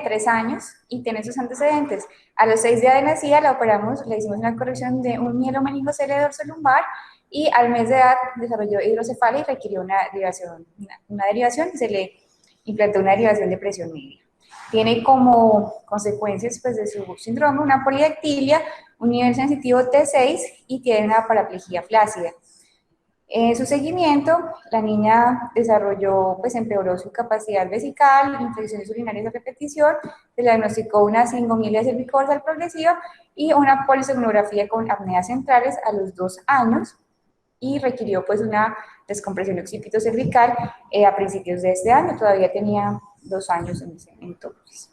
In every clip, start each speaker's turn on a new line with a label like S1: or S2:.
S1: 3 años y tiene sus antecedentes. A los 6 días de nacida la operamos, le hicimos una corrección de un mielomeningocele dorsolumbar y al mes de edad desarrolló hidrocefalia y requirió una derivación y se le implantó una derivación de presión media. Tiene como consecuencias pues, de su síndrome una polidactilia, un nivel sensitivo T6 y tiene una paraplegia flácida. En su seguimiento, la niña desarrolló, pues empeoró su capacidad vesical, infecciones urinarias a repetición, se le diagnosticó una singomilia cervicodorsal progresiva y una polisomnografía con apneas centrales a los 2 años y requirió pues una descompresión occipito cervical a principios de este año, todavía tenía 2 años en ese entonces.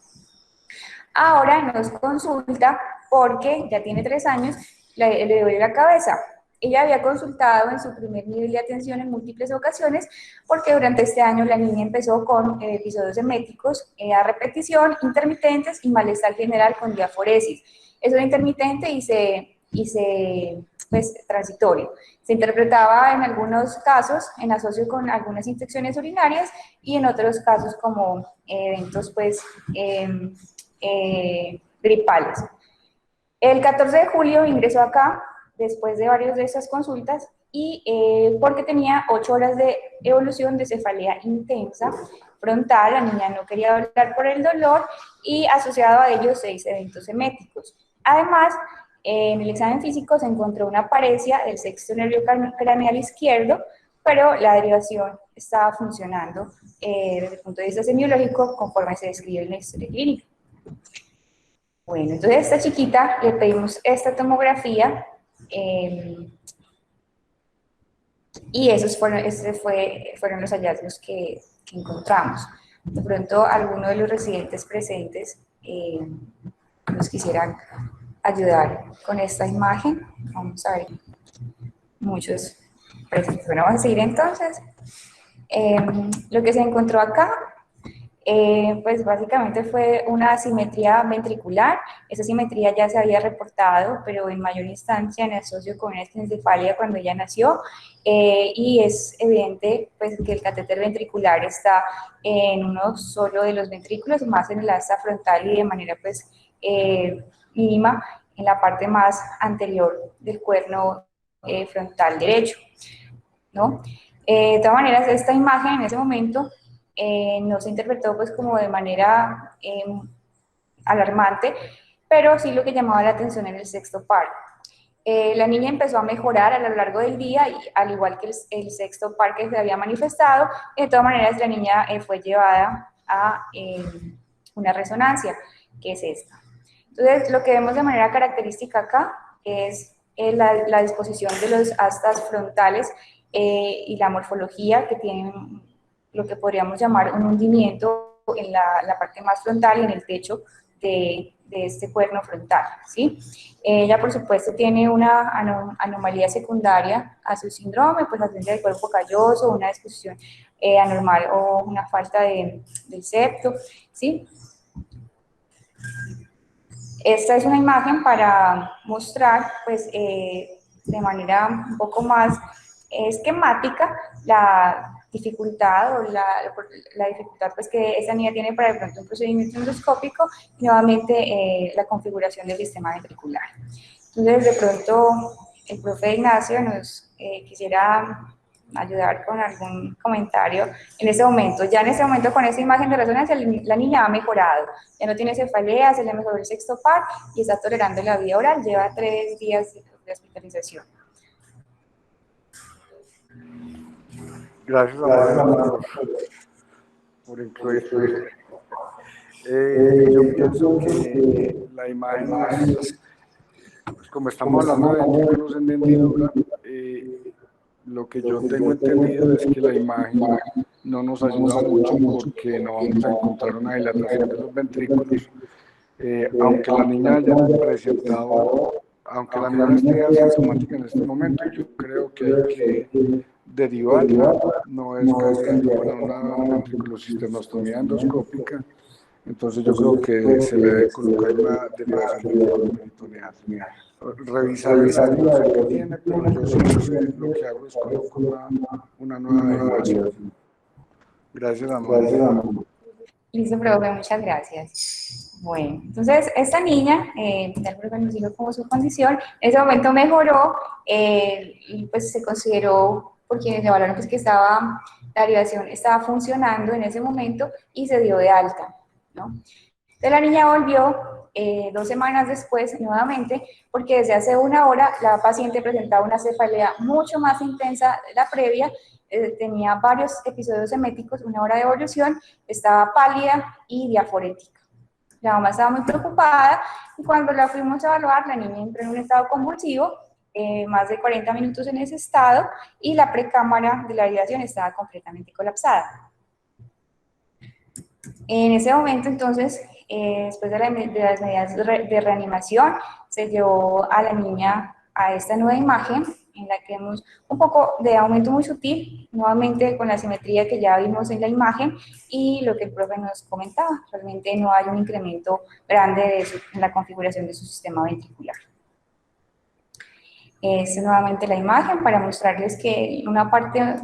S1: Ahora nos consulta porque ya tiene 3 años, le duele la cabeza. Ella había consultado en su primer nivel de atención en múltiples ocasiones porque durante este año la niña empezó con episodios eméticos a repetición, intermitentes y malestar general con diaforesis. Eso era intermitente y pues, transitorio. Se interpretaba en algunos casos en asocio con algunas infecciones urinarias y en otros casos como eventos pues, gripales. El 14 de julio ingresó acá después de varias de esas consultas y porque tenía 8 horas de evolución de cefalea intensa frontal, la niña no quería hablar por el dolor y asociado a ello 6 eventos eméticos. Además, en el examen físico se encontró una paresia del sexto nervio craneal izquierdo, pero la derivación estaba funcionando desde el punto de vista semiológico conforme se describe en la historia clínica. Bueno, entonces a esta chiquita le pedimos esta tomografía y esos fueron los hallazgos que encontramos. De pronto, alguno de los residentes presentes nos quisieran ayudar con esta imagen. Vamos a ver, muchos presentes. Bueno, vamos a seguir entonces. Lo que se encontró acá pues básicamente fue una asimetría ventricular. Esa asimetría ya se había reportado, pero en mayor instancia en asocio con una estencefalia cuando ella nació, y es evidente pues, que el catéter ventricular está en uno solo de los ventrículos, más en el asta frontal y de manera pues mínima en la parte más anterior del cuerno frontal derecho, ¿no? De todas maneras, esta imagen en ese momento no se interpretó pues como de manera alarmante, pero sí lo que llamaba la atención en el sexto par. La niña empezó a mejorar a lo largo del día, y, al igual que el sexto par que se había manifestado. De todas maneras, la niña fue llevada a una resonancia, que es esta. Entonces, lo que vemos de manera característica acá es la disposición de los astas frontales y la morfología que tienen lo que podríamos llamar un hundimiento en la parte más frontal y en el techo de este cuerno frontal, ¿sí? Ella, por supuesto, tiene una anomalía secundaria a su síndrome, pues ausencia del cuerpo calloso, una disposición anormal o una falta del septo, ¿sí? Esta es una imagen para mostrar, pues, de manera un poco más esquemática la dificultad o la dificultad pues, que esta niña tiene para de pronto un procedimiento endoscópico y nuevamente la configuración del sistema ventricular. Entonces, de pronto, el profe Ignacio nos quisiera ayudar con algún comentario en este momento. Ya en este momento, con esta imagen de resonancia, la niña ha mejorado. Ya no tiene cefalea, se le mejoró el sexto par y está tolerando la vía oral. Lleva 3 días de hospitalización.
S2: Gracias, Amalia, por incluir. Yo pienso que la imagen es, pues como estamos hablando de ventrículos en hendidura, lo que yo tengo entendido es que la imagen no nos ayuda mucho porque no vamos a encontrar una dilatación de los ventrículos. Aunque la niña haya presentado, aunque la niña esté asintomática en este momento, yo creo que hay que derivarla, no es candidato para una ventriculocisternoctomía endoscópica. Entonces yo creo que se le debe colocar una derivación ventriculoperitoneal. Revisar la derivación que tiene, pero yo siempre lo que hago es colocar una nueva derivación. Gracias, Amalia.
S1: Listo, profe, muchas gracias. Bueno, entonces esta niña, ya el profe nos dijo como su condición, en ese momento mejoró, y pues se consideró, porque se evaluaron pues que estaba, la derivación estaba funcionando en ese momento y se dio de alta, ¿no? Entonces la niña volvió 2 semanas después nuevamente, porque desde hace 1 hora la paciente presentaba una cefalea mucho más intensa de la previa, tenía varios episodios eméticos, 1 hora de evolución, estaba pálida y diaforética. La mamá estaba muy preocupada y cuando la fuimos a evaluar, la niña entró en un estado convulsivo, más de 40 minutos en ese estado, y la precámara de la derivación estaba completamente colapsada. En ese momento, entonces, después de las medidas de reanimación, se llevó a la niña a esta nueva imagen, en la que vemos un poco de aumento muy sutil, nuevamente con la simetría que ya vimos en la imagen, y lo que el profe nos comentaba, realmente no hay un incremento grande en la configuración de su sistema ventricular. Es nuevamente la imagen para mostrarles que una parte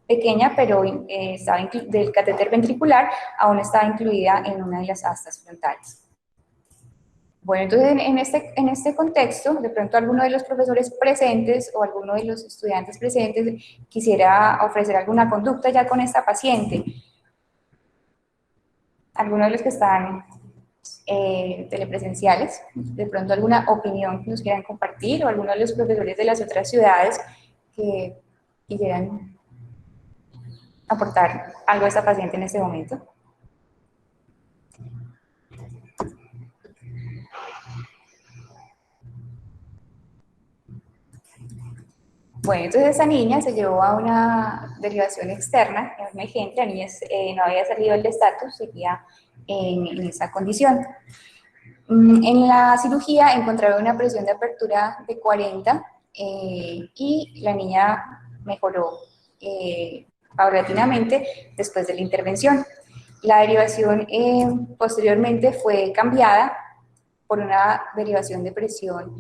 S1: pequeña, pero del catéter ventricular aún estaba incluida en una de las astas frontales. Bueno, entonces en este contexto, de pronto alguno de los profesores presentes o alguno de los estudiantes presentes quisiera ofrecer alguna conducta ya con esta paciente. Alguno de los que están telepresenciales, de pronto alguna opinión que nos quieran compartir, o alguno de los profesores de las otras ciudades que quisieran aportar algo a esta paciente en este momento. Bueno, entonces esa niña se llevó a una derivación externa, emergente, la niña no había salido del estatus, seguía en esa condición. En la cirugía encontraron una presión de apertura de 40 y la niña mejoró paulatinamente después de la intervención. La derivación posteriormente fue cambiada por una derivación de presión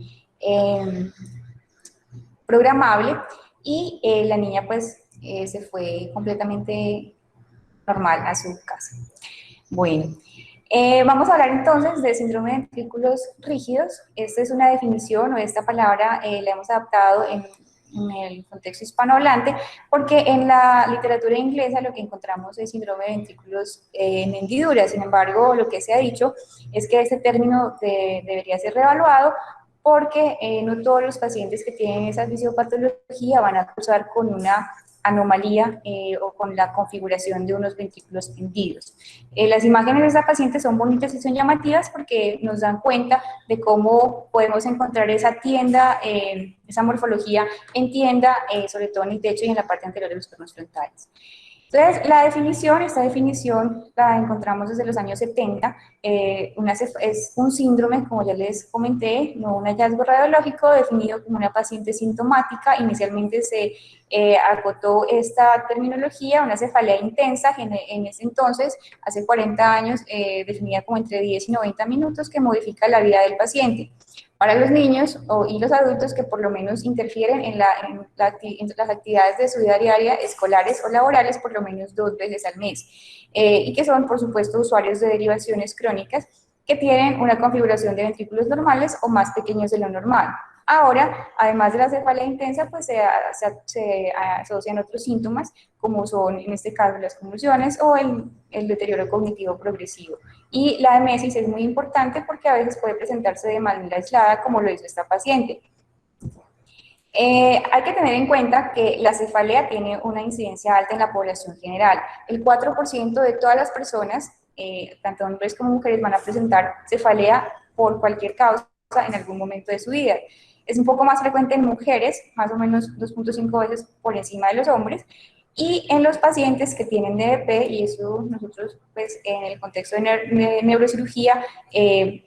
S1: programable y la niña pues se fue completamente normal a su casa. Bueno, vamos a hablar entonces de síndrome de ventrículos rígidos. Esta es una definición, o esta palabra la hemos adaptado en el contexto hispanohablante, porque en la literatura inglesa lo que encontramos es síndrome de ventrículos en hendidura. Sin embargo, lo que se ha dicho es que este término debería ser reevaluado, porque no todos los pacientes que tienen esa fisiopatología van a cursar con una anomalía o con la configuración de unos ventrículos hendidos. Las imágenes de esta paciente son bonitas y son llamativas porque nos dan cuenta de cómo podemos encontrar esa tienda, esa morfología en tienda, sobre todo en el techo y en la parte anterior de los cuernos frontales. Entonces, esta definición la encontramos desde los años 70, es un síndrome, como ya les comenté, no un hallazgo radiológico, definido como una paciente sintomática. Inicialmente se acotó esta terminología, una cefalea intensa, en ese entonces, hace 40 años, definida como entre 10 y 90 minutos, que modifica la vida del paciente. Para los niños y los adultos que por lo menos interfieren en las actividades de su vida diaria, escolares o laborales, por lo menos 2 veces al mes. Y que son, por supuesto, usuarios de derivaciones crónicas que tienen una configuración de ventrículos normales o más pequeños de lo normal. Ahora, además de la cefalea intensa, pues se asocian otros síntomas, como son, en este caso, las convulsiones o el deterioro cognitivo progresivo. Y la emesis es muy importante porque a veces puede presentarse de manera aislada, como lo hizo esta paciente. Hay que tener en cuenta que la cefalea tiene una incidencia alta en la población general. El 4% de todas las personas, tanto hombres como mujeres, van a presentar cefalea por cualquier causa en algún momento de su vida. Es un poco más frecuente en mujeres, más o menos 2.5 veces por encima de los hombres, y en los pacientes que tienen DVP, y eso nosotros pues en el contexto de neurocirugía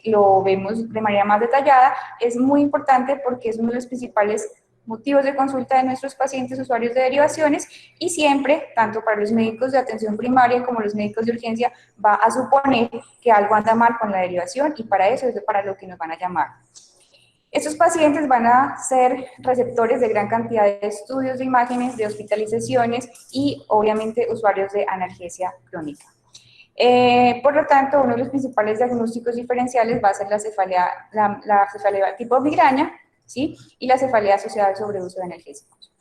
S1: lo vemos de manera más detallada, es muy importante porque es uno de los principales motivos de consulta de nuestros pacientes usuarios de derivaciones, y siempre, tanto para los médicos de atención primaria como los médicos de urgencia, va a suponer que algo anda mal con la derivación, y para eso es para lo que nos van a llamar. Estos pacientes van a ser receptores de gran cantidad de estudios de imágenes, de hospitalizaciones y obviamente usuarios de analgesia crónica. Por lo tanto, uno de los principales diagnósticos diferenciales va a ser la cefalea tipo migraña, ¿sí? Y la cefalea asociada al sobreuso de analgésicos.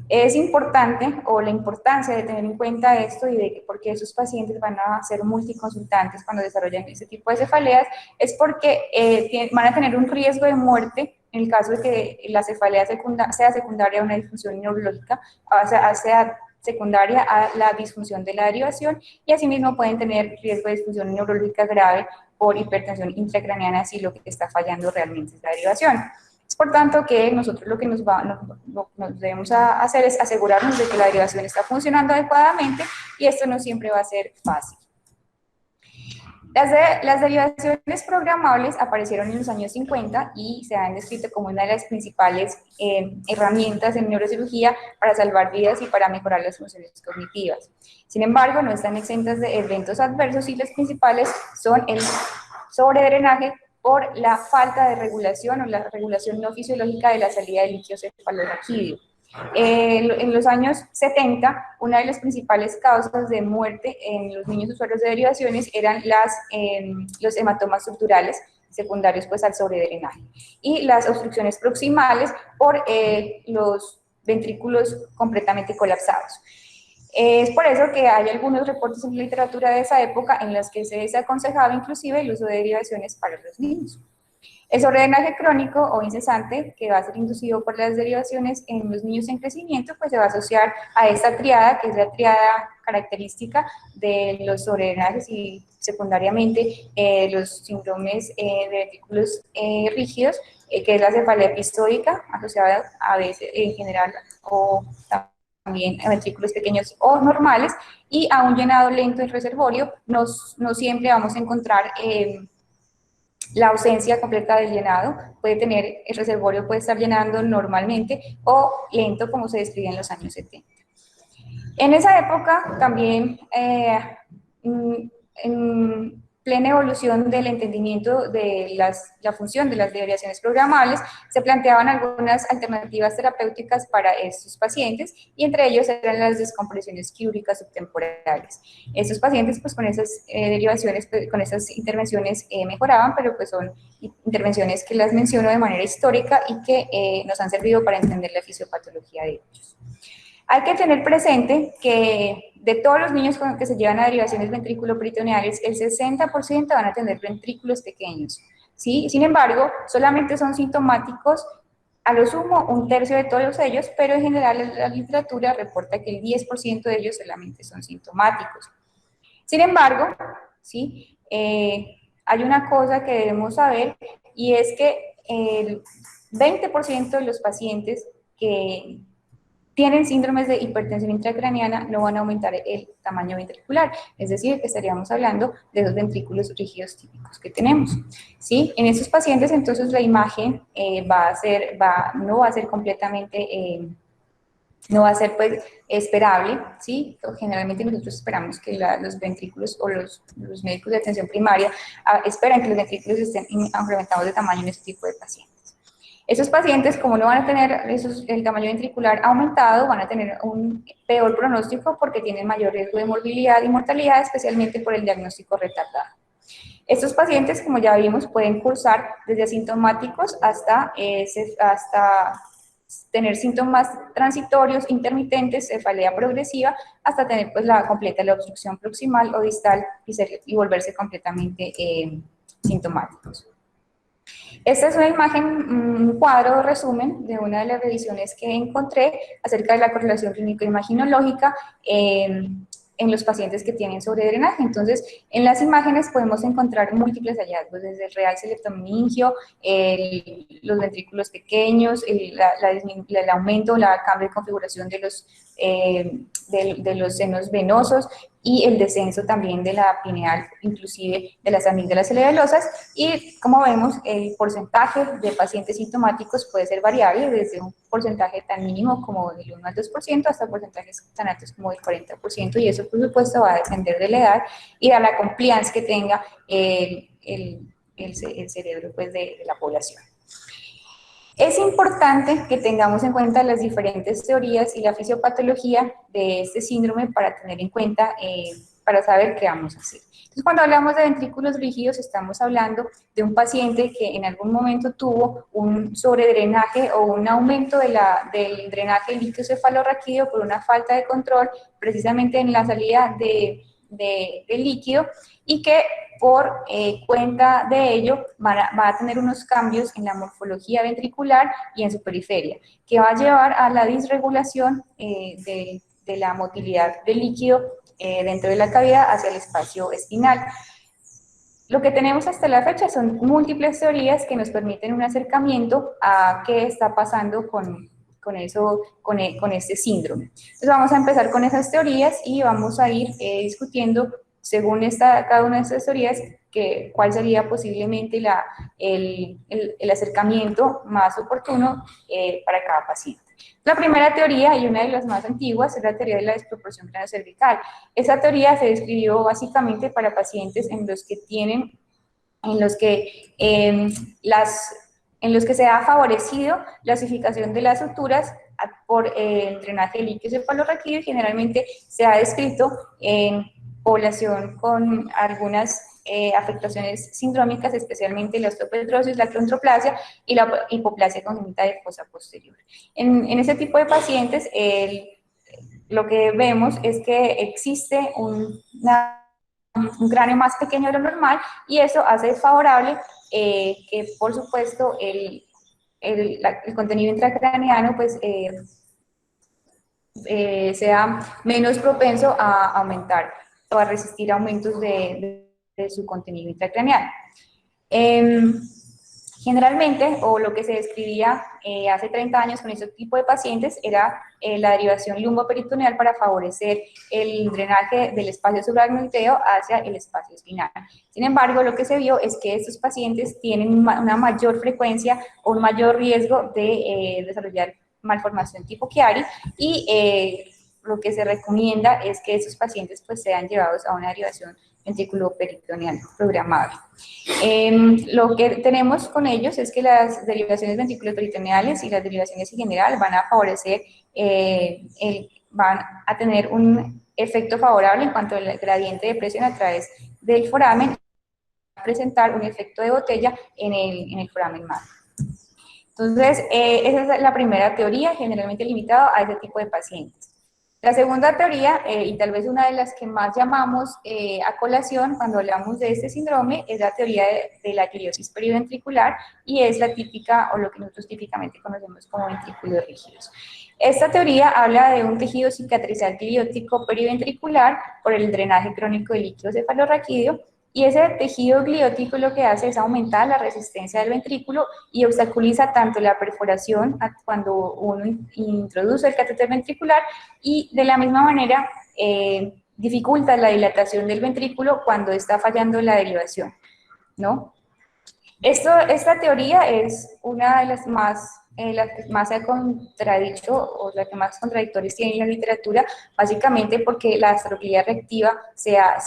S1: Es importante, o la importancia de tener en cuenta esto y de porque esos pacientes van a ser multiconsultantes cuando desarrollan este tipo de cefaleas, es porque van a tener un riesgo de muerte en el caso de que la cefalea sea secundaria a una disfunción neurológica, sea secundaria a la disfunción de la derivación, y asimismo pueden tener riesgo de disfunción neurológica grave por hipertensión intracraneana si lo que está fallando realmente es la derivación. Es por tanto que nosotros lo que nos debemos hacer es asegurarnos de que la derivación está funcionando adecuadamente, y esto no siempre va a ser fácil. Las derivaciones programables aparecieron en los años 50 y se han descrito como una de las principales herramientas en neurocirugía para salvar vidas y para mejorar las funciones cognitivas. Sin embargo, no están exentas de eventos adversos, y las principales son el sobredrenaje por la falta de regulación o la regulación no fisiológica de la salida del líquido cefalorraquídeo. En los años 70, una de las principales causas de muerte en los niños usuarios de derivaciones eran los hematomas estructurales secundarios pues, al sobredrenaje, y las obstrucciones proximales por los ventrículos completamente colapsados. Es por eso que hay algunos reportes en la literatura de esa época en los que se desaconsejaba inclusive el uso de derivaciones para los niños. El sobredrenaje crónico o incesante, que va a ser inducido por las derivaciones en los niños en crecimiento, pues se va a asociar a esta triada, que es la triada característica de los sobredrenajes y secundariamente los síndromes de ventrículos rígidos, que es la cefalea episódica, asociada a veces en general o también a ventrículos pequeños o normales, y a un llenado lento del reservorio. No siempre vamos a encontrar la ausencia completa del llenado. El reservorio puede estar llenando normalmente o lento, como se describe en los años 70. En esa época también, en plena evolución del entendimiento de la función de las derivaciones programables, se planteaban algunas alternativas terapéuticas para estos pacientes, y entre ellos eran las descompresiones quirúrgicas subtemporales. Estos pacientes pues con esas derivaciones, con esas intervenciones mejoraban, pero pues son intervenciones que las menciono de manera histórica y que nos han servido para entender la fisiopatología de ellos. Hay que tener presente que de todos los niños que se llevan a derivaciones ventriculoperitoneales, el 60% van a tener ventrículos pequeños, ¿sí? Sin embargo, solamente son sintomáticos, a lo sumo, un tercio de todos ellos, pero en general la literatura reporta que el 10% de ellos solamente son sintomáticos. Sin embargo, ¿sí? Hay una cosa que debemos saber, y es que el 20% de los pacientes que tienen síndromes de hipertensión intracraneana no van a aumentar el tamaño ventricular, es decir, que estaríamos hablando de los ventrículos rígidos típicos que tenemos, ¿sí? En estos pacientes, entonces, la imagen no va a ser completamente, no va a ser, pues, esperable, ¿sí? Generalmente nosotros esperamos que los ventrículos o los médicos de atención primaria esperan que los ventrículos estén incrementados de tamaño en este tipo de pacientes. Esos pacientes, como no van a tener el tamaño ventricular aumentado, van a tener un peor pronóstico porque tienen mayor riesgo de morbilidad y mortalidad, especialmente por el diagnóstico retardado. Estos pacientes, como ya vimos, pueden cursar desde asintomáticos hasta tener síntomas transitorios, intermitentes, cefalea progresiva, hasta tener pues la obstrucción proximal o distal y volverse completamente sintomáticos. Esta es una imagen, un cuadro resumen de una de las revisiones que encontré acerca de la correlación clínico-imaginológica en los pacientes que tienen sobredrenaje. Entonces, en las imágenes podemos encontrar múltiples hallazgos, desde el real septomeningio, los ventrículos pequeños, el aumento, la cambio de configuración de los senos venosos, y el descenso también de la pineal, inclusive de las amígdalas cerebelosas. Y como vemos, el porcentaje de pacientes sintomáticos puede ser variable, desde un porcentaje tan mínimo como del 1 al 2% hasta porcentajes tan altos como del 40%, y eso por supuesto va a depender de la edad y de la compliance que tenga el cerebro pues, de la población. Es importante que tengamos en cuenta las diferentes teorías y la fisiopatología de este síndrome para tener en cuenta para saber qué vamos a hacer. Entonces, cuando hablamos de ventrículos rígidos, estamos hablando de un paciente que en algún momento tuvo un sobredrenaje o un aumento del drenaje líquido cefalorraquídeo por una falta de control, precisamente en la salida de líquido, y que por cuenta de ello va a tener unos cambios en la morfología ventricular y en su periferia, que va a llevar a la disregulación de la motilidad del líquido dentro de la cavidad hacia el espacio espinal. Lo que tenemos hasta la fecha son múltiples teorías que nos permiten un acercamiento a qué está pasando con este síndrome. Entonces vamos a empezar con esas teorías y vamos a ir discutiendo según cada una de estas teorías cuál sería posiblemente el acercamiento más oportuno para cada paciente. La primera teoría, y una de las más antiguas, es la teoría de la desproporción craneocervical. Esa teoría se describió básicamente para pacientes en los que se ha favorecido la osificación de las suturas por el drenaje líquido cefalorraquídeo, y generalmente se ha descrito en población con algunas afectaciones sindrómicas, especialmente la osteopetrosis, la acondroplasia y la hipoplasia congénita de fosa posterior. En ese tipo de pacientes, lo que vemos es que existe un cráneo más pequeño de lo normal, y eso hace favorable que, por supuesto, el contenido intracraneano pues, sea menos propenso a aumentar o a resistir aumentos de su contenido intracraneal. Generalmente, o lo que se describía hace 30 años con este tipo de pacientes, era la derivación lumboperitoneal para favorecer el drenaje del espacio subaracnoideo hacia el espacio espinal. Sin embargo, lo que se vio es que estos pacientes tienen una mayor frecuencia o un mayor riesgo de desarrollar malformación tipo Chiari, y lo que se recomienda es que esos pacientes pues sean llevados a una derivación ventriculoperitoneal programable. Lo que tenemos con ellos es que las derivaciones ventriculoperitoneales y las derivaciones en general van a favorecer, van a tener un efecto favorable en cuanto al gradiente de presión a través del foramen, a presentar un efecto de botella en el foramen magno. Entonces, esa es la primera teoría, generalmente limitada a ese tipo de pacientes. La segunda teoría, y tal vez una de las que más llamamos a colación cuando hablamos de este síndrome, es la teoría de la gliosis periventricular, y es la típica, o lo que nosotros típicamente conocemos como ventrículos rígidos. Esta teoría habla de un tejido cicatricial gliótico periventricular por el drenaje crónico de líquido cefalorraquídeo, y ese tejido gliótico lo que hace es aumentar la resistencia del ventrículo y obstaculiza tanto la perforación cuando uno introduce el catéter ventricular, y de la misma manera dificulta la dilatación del ventrículo cuando está fallando la derivación, ¿no? Esta teoría es una de las la que más se ha contradicho, o la que más contradictorios tiene en la literatura, básicamente porque la astroglia reactiva se ha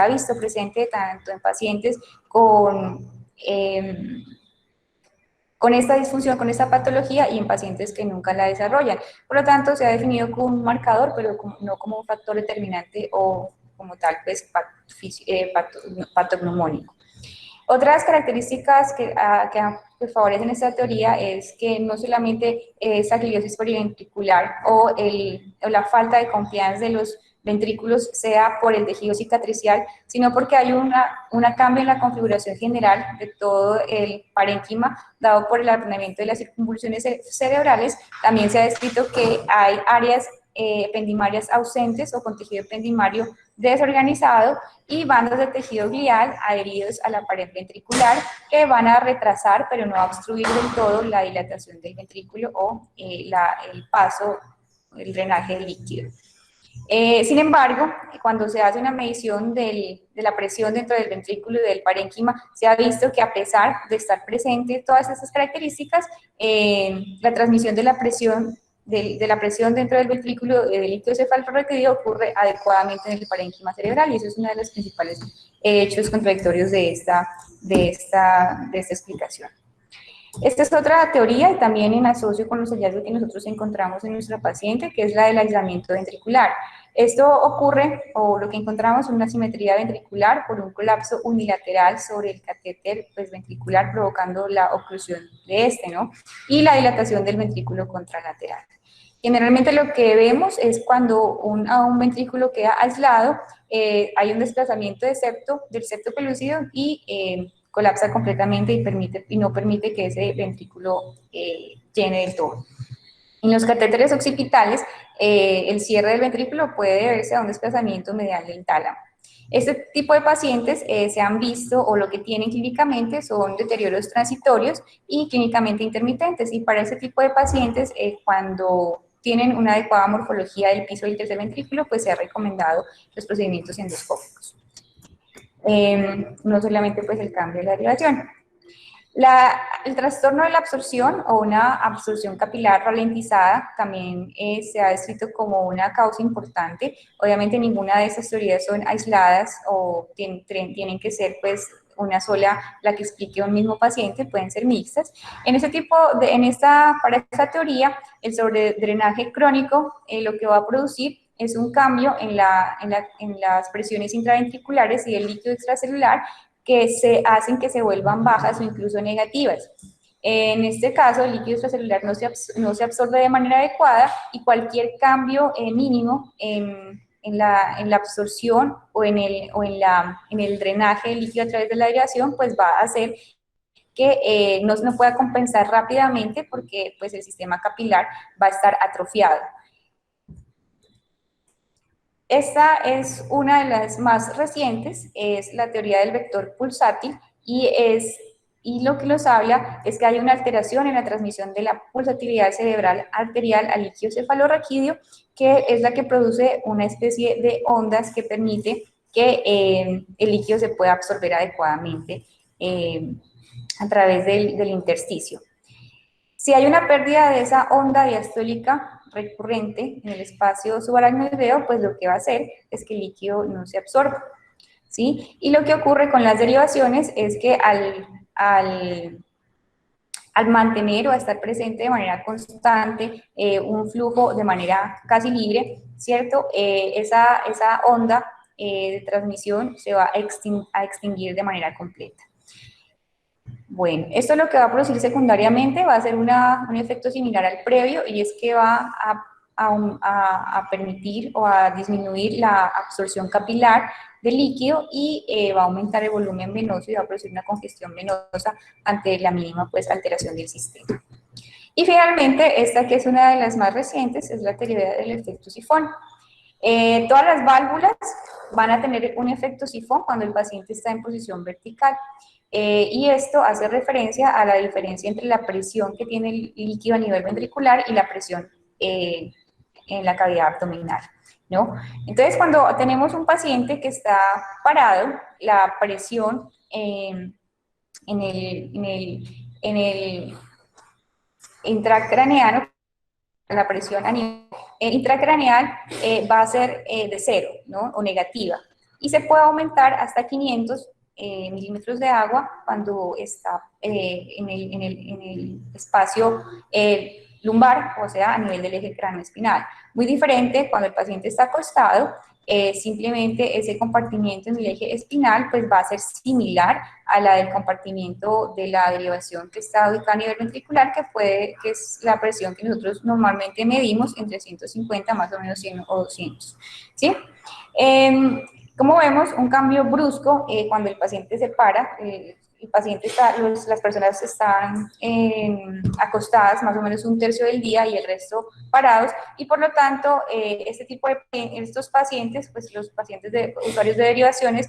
S1: visto presente tanto en pacientes con esta disfunción, con esta patología, y en pacientes que nunca la desarrollan. Por lo tanto, se ha definido como un marcador, pero no como un factor determinante o como tal, pues, patognomónico. Otras características que favorecen esta teoría es que no solamente esa gliosis periventricular o la falta de compliance de los ventrículos sea por el tejido cicatricial, sino porque hay un cambio en la configuración general de todo el parénquima dado por el aplanamiento de las circunvoluciones cerebrales. También se ha descrito que hay áreas ependimarias ausentes o con tejido ependimario desorganizado y bandas de tejido glial adheridos a la pared ventricular que van a retrasar, pero no a obstruir del todo, la dilatación del ventrículo o el drenaje líquido. Sin embargo, cuando se hace una medición de la presión dentro del ventrículo y del parénquima, se ha visto que a pesar de estar presente todas estas características, la transmisión de la presión dentro del ventrículo del líquido cefalorraquídeo ocurre adecuadamente en el parénquima cerebral, y eso es uno de los principales hechos contradictorios de esta explicación. Esta es otra teoría, y también en asocio con los hallazgos que nosotros encontramos en nuestra paciente, que es la del aislamiento ventricular. Esto ocurre, o lo que encontramos, es una simetría ventricular por un colapso unilateral sobre el catéter pues, ventricular, provocando la oclusión de este, ¿no? Y la dilatación del ventrículo contralateral. Generalmente lo que vemos es cuando un ventrículo queda aislado, hay un desplazamiento del septo pelúcido y colapsa completamente y no permite que ese ventrículo llene del todo. En los catéteres occipitales, el cierre del ventrículo puede deberse a un desplazamiento medial del tálamo. Este tipo de pacientes se han visto o lo que tienen clínicamente son deterioros transitorios y clínicamente intermitentes. Y para ese tipo de pacientes, cuando tienen una adecuada morfología del piso del tercer ventrículo, pues se ha recomendado los procedimientos endoscópicos. No solamente pues el cambio de la derivación. El trastorno de la absorción o una absorción capilar ralentizada también se ha descrito como una causa importante. Obviamente ninguna de estas teorías son aisladas o tienen que ser pues una sola la que explique un mismo paciente, pueden ser mixtas. Para esta teoría, el sobredrenaje crónico lo que va a producir es un cambio en las presiones intraventriculares y el líquido extracelular que hacen que se vuelvan bajas o incluso negativas. En este caso, el líquido extracelular no se absorbe de manera adecuada y cualquier cambio mínimo en la absorción o en el drenaje del líquido a través de la derivación, pues va a hacer que no pueda compensar rápidamente porque pues, el sistema capilar va a estar atrofiado. Esta es una de las más recientes, es la teoría del vector pulsátil y lo que nos habla es que hay una alteración en la transmisión de la pulsatilidad cerebral arterial al líquido cefalorraquídeo, que es la que produce una especie de ondas que permite que el líquido se pueda absorber adecuadamente a través del intersticio. Si hay una pérdida de esa onda diastólica recurrente en el espacio subaracnoideo, pues lo que va a hacer es que el líquido no se absorba, ¿sí? Y lo que ocurre con las derivaciones es que al mantener o a estar presente de manera constante un flujo de manera casi libre, ¿cierto? Esa onda de transmisión se va a extinguir de manera completa. Bueno, esto lo que va a producir secundariamente va a ser un efecto similar al previo y es que va a permitir o a disminuir la absorción capilar del líquido y va a aumentar el volumen venoso y va a producir una congestión venosa ante la mínima pues, alteración del sistema. Y finalmente, esta que es una de las más recientes es la teoría del efecto sifón. Todas las válvulas van a tener un efecto sifón cuando el paciente está en posición vertical. Y esto hace referencia a la diferencia entre la presión que tiene el líquido a nivel ventricular y la presión en la cavidad abdominal, ¿no? Entonces, cuando tenemos un paciente que está parado, la presión en el intracraneano, la presión a nivel intracraneal va a ser de 0, ¿no? O negativa. Y se puede aumentar hasta 500 milímetros de agua cuando está en el espacio lumbar, o sea, a nivel del eje cráneo-espinal. Muy diferente cuando el paciente está acostado, simplemente ese compartimiento en el eje espinal pues va a ser similar a la del compartimiento de la derivación que está ubicada a nivel ventricular, que es la presión que nosotros normalmente medimos entre 150 más o menos 100 o 200, ¿sí? Como vemos, un cambio brusco cuando el paciente se para, las personas están acostadas más o menos un tercio del día y el resto parados, y por lo tanto, estos pacientes, pues los pacientes usuarios de derivaciones,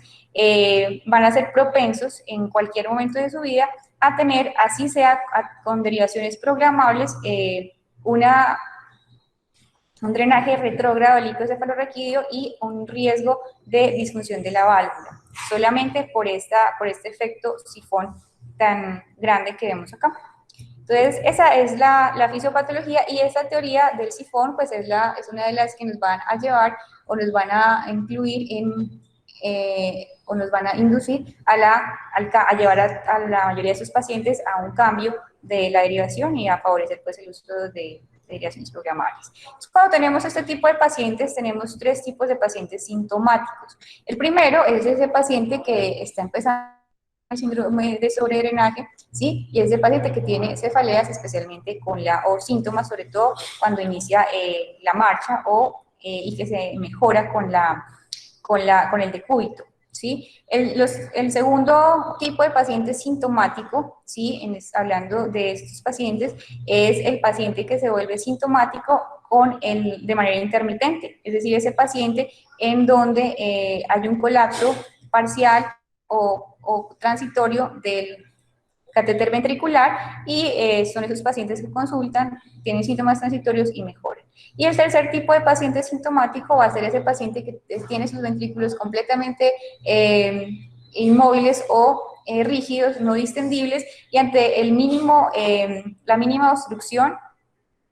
S1: van a ser propensos en cualquier momento de su vida a tener, así sea con derivaciones programables, un drenaje retrógrado del líquido cefalorraquídeo y un riesgo de disfunción de la válvula, solamente por este efecto sifón tan grande que vemos acá. Entonces, esa es la fisiopatología y esa teoría del sifón, pues es una de las que nos van a llevar o nos van a incluir o nos van a inducir a llevar a la mayoría de sus pacientes a un cambio de la derivación y a favorecer pues el uso de derivaciones programables. Entonces, cuando tenemos este tipo de pacientes, tenemos tres tipos de pacientes sintomáticos. El primero es ese paciente que está empezando el síndrome de sobredrenaje, ¿sí? Y es el paciente que tiene cefaleas, especialmente o síntomas, sobre todo cuando inicia la marcha y que se mejora con el decúbito, ¿sí? El segundo tipo de paciente sintomático, ¿sí? Hablando de estos pacientes, es el paciente que se vuelve sintomático de manera intermitente, es decir, ese paciente en donde hay un colapso parcial o transitorio del catéter ventricular y son esos pacientes que consultan, tienen síntomas transitorios y mejoran. Y el tercer tipo de paciente sintomático va a ser ese paciente que tiene sus ventrículos completamente inmóviles o rígidos, no distendibles, y ante la mínima obstrucción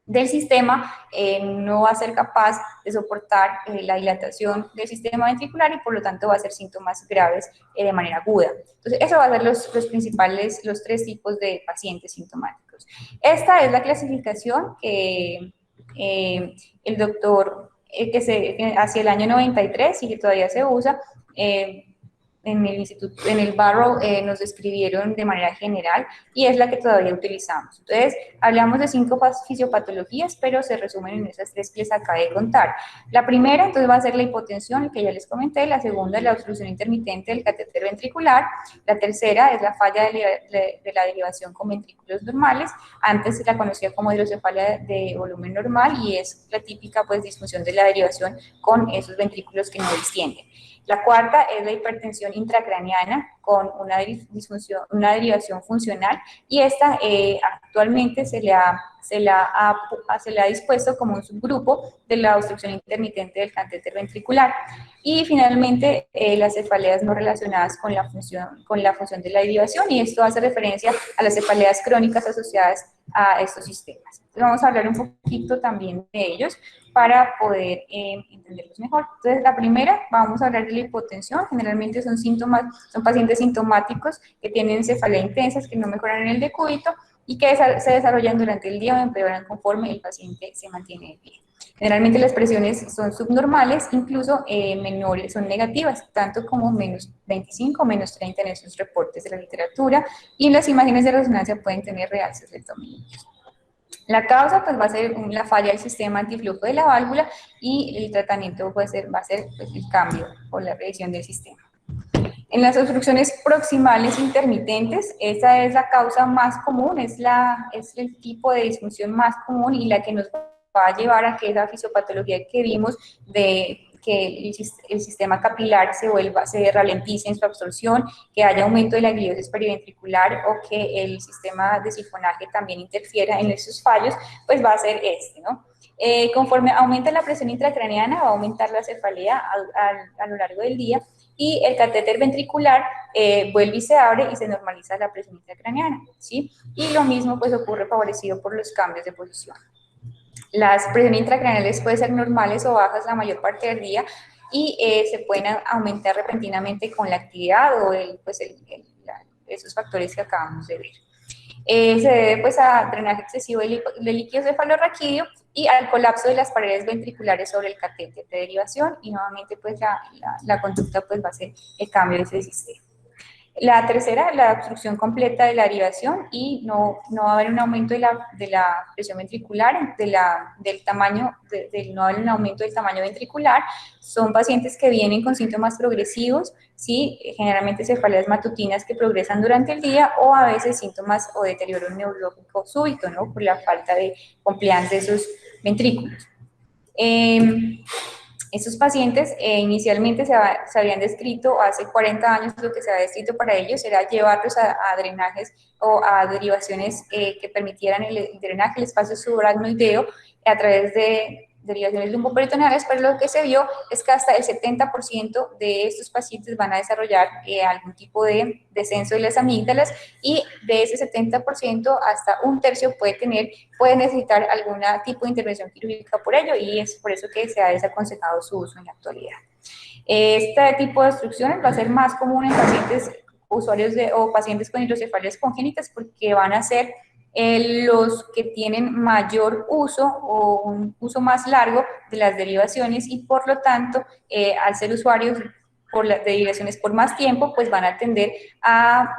S1: del sistema no va a ser capaz de soportar la dilatación del sistema ventricular y por lo tanto va a ser síntomas graves de manera aguda. Entonces, eso va a ser los tres tipos de pacientes sintomáticos. Esta es la clasificación que el doctor hacia el año 93 y que todavía se usa, en el Barrow nos describieron de manera general y es la que todavía utilizamos. Entonces, hablamos de 5 fisiopatologías, pero se resumen en esas 3 que les acabé de contar. La primera, entonces, va a ser la hipotensión, que ya les comenté. La segunda es la obstrucción intermitente del catéter ventricular. La tercera es la falla de la derivación con ventrículos normales. Antes se la conocía como hidrocefalia de volumen normal y es la típica, pues, disfunción de la derivación con esos ventrículos que no distienden. La cuarta es la hipertensión intracraneana con una derivación funcional y esta actualmente se le ha dispuesto como un subgrupo de la obstrucción intermitente del catéter ventricular. Y finalmente las cefaleas no relacionadas con la función de la derivación, y esto hace referencia a las cefaleas crónicas asociadas a estos sistemas. Entonces vamos a hablar un poquito también de ellos para poder entenderlos mejor. Entonces, la primera, vamos a hablar de la hipotensión. Generalmente son pacientes sintomáticos que tienen cefalea intensas, que no mejoran en el decúbito y que se desarrollan durante el día o empeoran conforme el paciente se mantiene de pie. Generalmente las presiones son subnormales, incluso menores, son negativas, tanto como menos 25 o menos 30 en esos reportes de la literatura, y en las imágenes de resonancia pueden tener realces rectomínicos. La causa pues va a ser la falla del sistema antiflujo de la válvula y el tratamiento va a ser pues, el cambio o la revisión del sistema. En las obstrucciones proximales intermitentes, esa es la causa más común, es el tipo de disfunción más común y la que nos va a llevar a que esa fisiopatología que vimos de que el sistema capilar se ralentice en su absorción, que haya aumento de la gliosis periventricular o que el sistema de sifonaje también interfiera en esos fallos, pues va a ser ¿no? Conforme aumenta la presión intracraneana, va a aumentar la cefalea a lo largo del día y el catéter ventricular vuelve y se abre y se normaliza la presión intracraneana, ¿sí? Y lo mismo pues ocurre favorecido por los cambios de posición. Las presiones intracraneales pueden ser normales o bajas la mayor parte del día y se pueden aumentar repentinamente con la actividad o esos factores que acabamos de ver. Se debe pues a drenaje excesivo de líquido cefalorraquídeo y al colapso de las paredes ventriculares sobre el catéter de derivación y nuevamente pues la conducta pues va a ser el cambio de ese sistema. La tercera, la obstrucción completa de la derivación y no va a haber un aumento de la presión ventricular, no va a haber un aumento del tamaño ventricular. Son pacientes que vienen con síntomas progresivos, ¿sí? Generalmente cefaleas matutinas que progresan durante el día o a veces síntomas o deterioro neurológico súbito, ¿no? Por la falta de compliance de esos ventrículos. Estos pacientes inicialmente se habían descrito hace 40 años, lo que se había descrito para ellos era llevarlos a drenajes o a derivaciones que permitieran el drenaje del espacio subaracnoideo a través de derivaciones lumboperitoneales, pero lo que se vio es que hasta el 70% de estos pacientes van a desarrollar algún tipo de descenso de las amígdalas y de ese 70% hasta un tercio puede necesitar algún tipo de intervención quirúrgica por ello y es por eso que se ha desaconsejado su uso en la actualidad. Este tipo de obstrucciones va a ser más común en pacientes usuarios o pacientes con hidrocefalias congénitas porque van a ser los que tienen mayor uso o un uso más largo de las derivaciones y por lo tanto, al ser usuarios por las derivaciones por más tiempo, pues van a tender a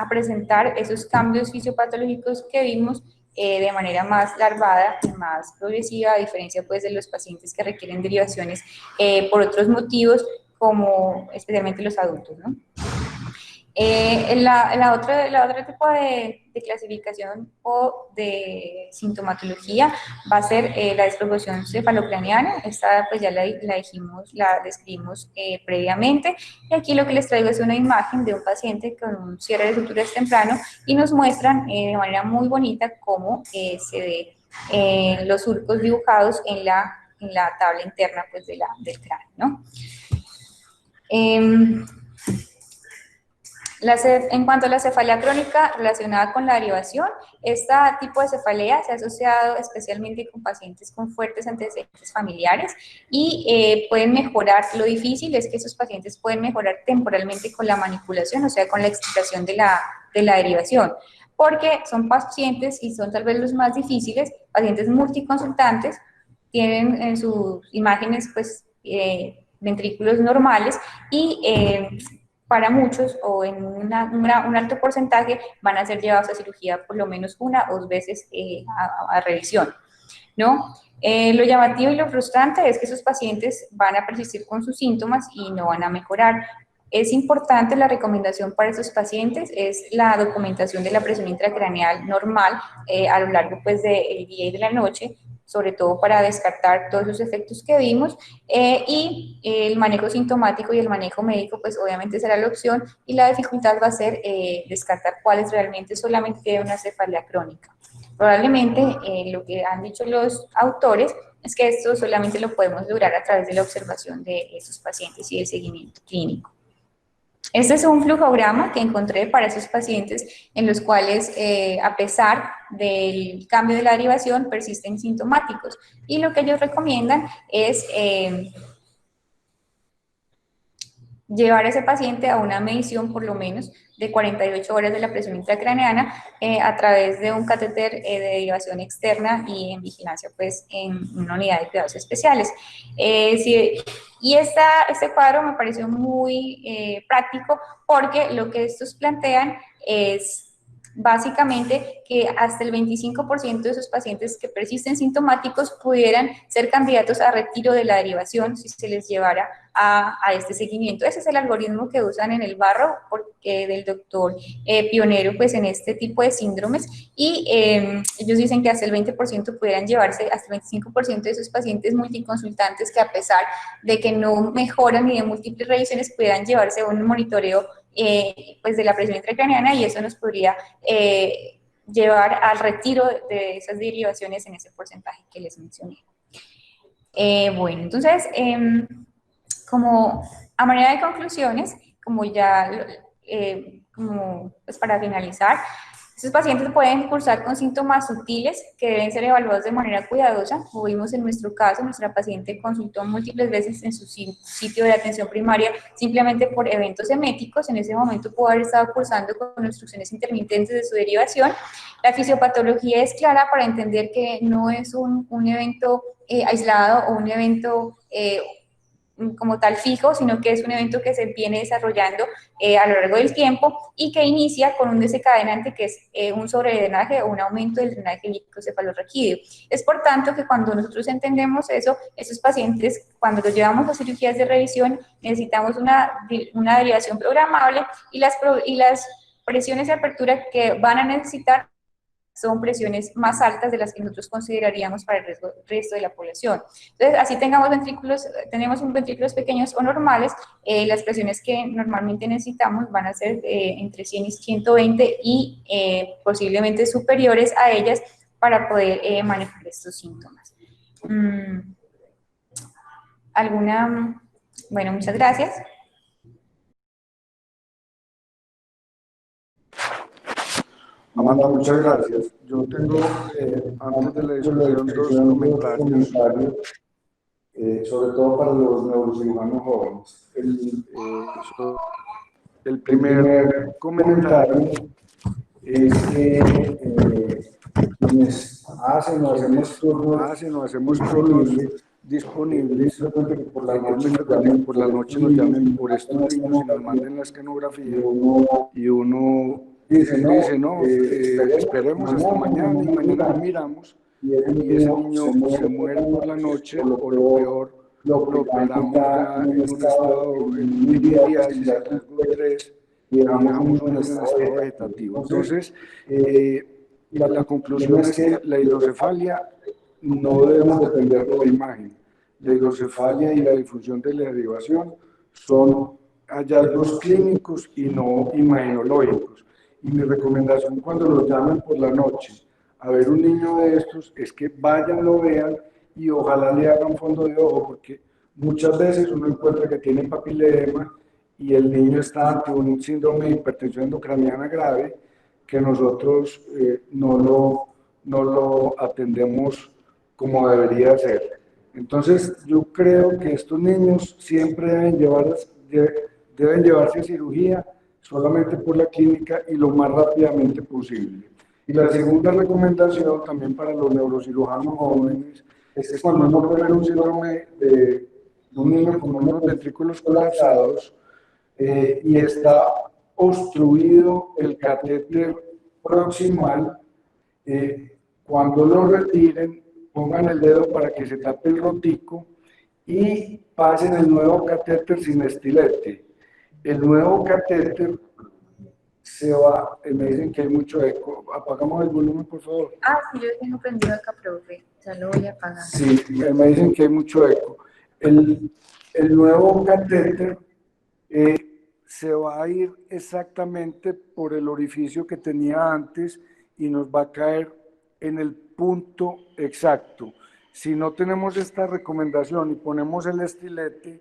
S1: presentar esos cambios fisiopatológicos que vimos de manera más larvada y más progresiva, a diferencia pues de los pacientes que requieren derivaciones por otros motivos, como especialmente los adultos, ¿no? La otra tipo de clasificación o de sintomatología va a ser la desproporción cefalocraneana. Esta pues ya la describimos previamente. Y aquí lo que les traigo es una imagen de un paciente con un cierre de suturas temprano y nos muestran de manera muy bonita cómo se ve los surcos dibujados en la tabla interna pues, del cráneo, ¿no? En cuanto a la cefalea crónica relacionada con la derivación, este tipo de cefalea se ha asociado especialmente con pacientes con fuertes antecedentes familiares y pueden mejorar. Lo difícil es que esos pacientes pueden mejorar temporalmente con la manipulación, o sea, con la excitación de la derivación, porque son pacientes y son tal vez los más difíciles, pacientes multiconsultantes, tienen en sus imágenes pues ventrículos normales y para muchos o en un alto porcentaje van a ser llevados a cirugía por lo menos una o dos veces a revisión, ¿no? Lo llamativo y lo frustrante es que esos pacientes van a persistir con sus síntomas y no van a mejorar. Es importante la recomendación para esos pacientes, es la documentación de la presión intracraneal normal a lo largo pues, del día y de la noche, sobre todo para descartar todos los efectos que vimos, y el manejo sintomático y el manejo médico, pues obviamente será la opción, y la dificultad va a ser descartar cuáles realmente solamente tienen una cefalea crónica. Probablemente lo que han dicho los autores es que esto solamente lo podemos lograr a través de la observación de esos pacientes y el seguimiento clínico. Este es un flujograma que encontré para esos pacientes en los cuales, a pesar del cambio de la derivación, persisten sintomáticos. Y lo que ellos recomiendan es llevar a ese paciente a una medición por lo menos de 48 horas de la presión intracraneana a través de un catéter de derivación externa y en vigilancia pues en una unidad de cuidados especiales. Y este cuadro me pareció muy práctico porque lo que estos plantean es básicamente que hasta el 25% de esos pacientes que persisten sintomáticos pudieran ser candidatos a retiro de la derivación si se les llevara a este seguimiento. Ese es el algoritmo que usan en el barro porque del doctor pionero pues en este tipo de síndromes y ellos dicen que hasta el 20% pudieran llevarse, hasta el 25% de esos pacientes multiconsultantes que a pesar de que no mejoran ni de múltiples revisiones pudieran llevarse un monitoreo pues de la presión intracraneana y eso nos podría llevar al retiro de esas derivaciones en ese porcentaje que les mencioné. Bueno, entonces, como a manera de conclusiones, como ya, como pues para finalizar, estos pacientes pueden cursar con síntomas sutiles que deben ser evaluados de manera cuidadosa. Como vimos en nuestro caso, nuestra paciente consultó múltiples veces en su sitio de atención primaria simplemente por eventos eméticos. En ese momento pudo haber estado cursando con obstrucciones intermitentes de su derivación. La fisiopatología es clara para entender que no es un evento aislado o un evento como tal fijo, sino que es un evento que se viene desarrollando a lo largo del tiempo y que inicia con un desencadenante que es un sobredrenaje o un aumento del drenaje líquido cefalorraquídeo. Es por tanto que cuando nosotros entendemos eso, esos pacientes, cuando los llevamos a cirugías de revisión, necesitamos una derivación programable y las presiones de apertura que van a necesitar son presiones más altas de las que nosotros consideraríamos para el resto de la población. Entonces, así tenemos ventrículos pequeños o normales, las presiones que normalmente necesitamos van a ser entre 100 y 120 y posiblemente superiores a ellas para poder manejar estos síntomas. Bueno, muchas gracias.
S2: Amanda, muchas gracias. Yo tengo, antes de la discusión, dos comentarios, sobre todo para los neurocirujanos jóvenes. El primer comentario es que
S3: quienes hacen
S2: o hacemos turnos disponibles, frecuentemente que por la noche nos llamen por estos niños y nos manden la escanografía y uno dice, no, esperemos hasta mañana y mañana lo miramos y ese niño se muere por la noche o lo peor, lo operamos ya en un estado, en una icturiasis, el rasgo 3 y dejamos un niño en estado vegetativo. Entonces, la conclusión es que la hidrocefalia no debemos depender de la imagen. La hidrocefalia y la difusión de la derivación son hallazgos clínicos y no imagenológicos. Y mi recomendación cuando los llamen por la noche a ver un niño de estos es que vayan, lo vean y ojalá le hagan fondo de ojo, porque muchas veces uno encuentra que tiene papilema y el niño está ante un síndrome de hipertensión endocraniana grave que nosotros no lo atendemos como debería ser. Entonces, yo creo que estos niños siempre deben llevarse a cirugía solamente por la clínica y lo más rápidamente posible. Y la segunda recomendación también para los neurocirujanos jóvenes es que cuando uno puede ver un síndrome de un niño con unos ventrículos colapsados y está obstruido el catéter proximal, cuando lo retiren, pongan el dedo para que se tape el rotico y pasen el nuevo catéter sin estilete. El nuevo catéter se va, me dicen que hay mucho eco. Apagamos el volumen, por favor.
S1: Ah, sí, yo tengo prendido acá, profe. Ya lo voy a apagar.
S2: Sí, me dicen que hay mucho eco. El nuevo catéter se va a ir exactamente por el orificio que tenía antes y nos va a caer en el punto exacto. Si no tenemos esta recomendación y ponemos el estilete,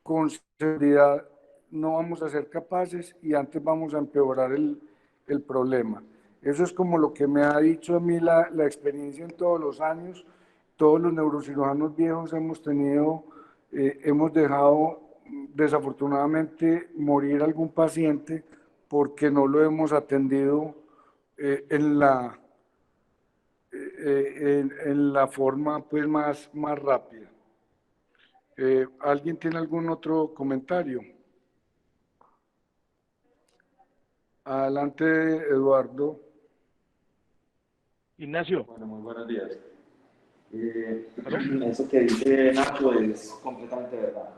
S2: con seguridad no vamos a ser capaces y antes vamos a empeorar el problema. Eso es como lo que me ha dicho a mí la experiencia en todos los años. Todos los neurocirujanos viejos hemos dejado desafortunadamente morir algún paciente porque no lo hemos atendido en la forma pues más rápida. ¿Alguien tiene algún otro comentario? Adelante, Eduardo.
S4: Ignacio.
S5: Bueno, muy buenos días. Eso que dice Nacho es completamente verdad.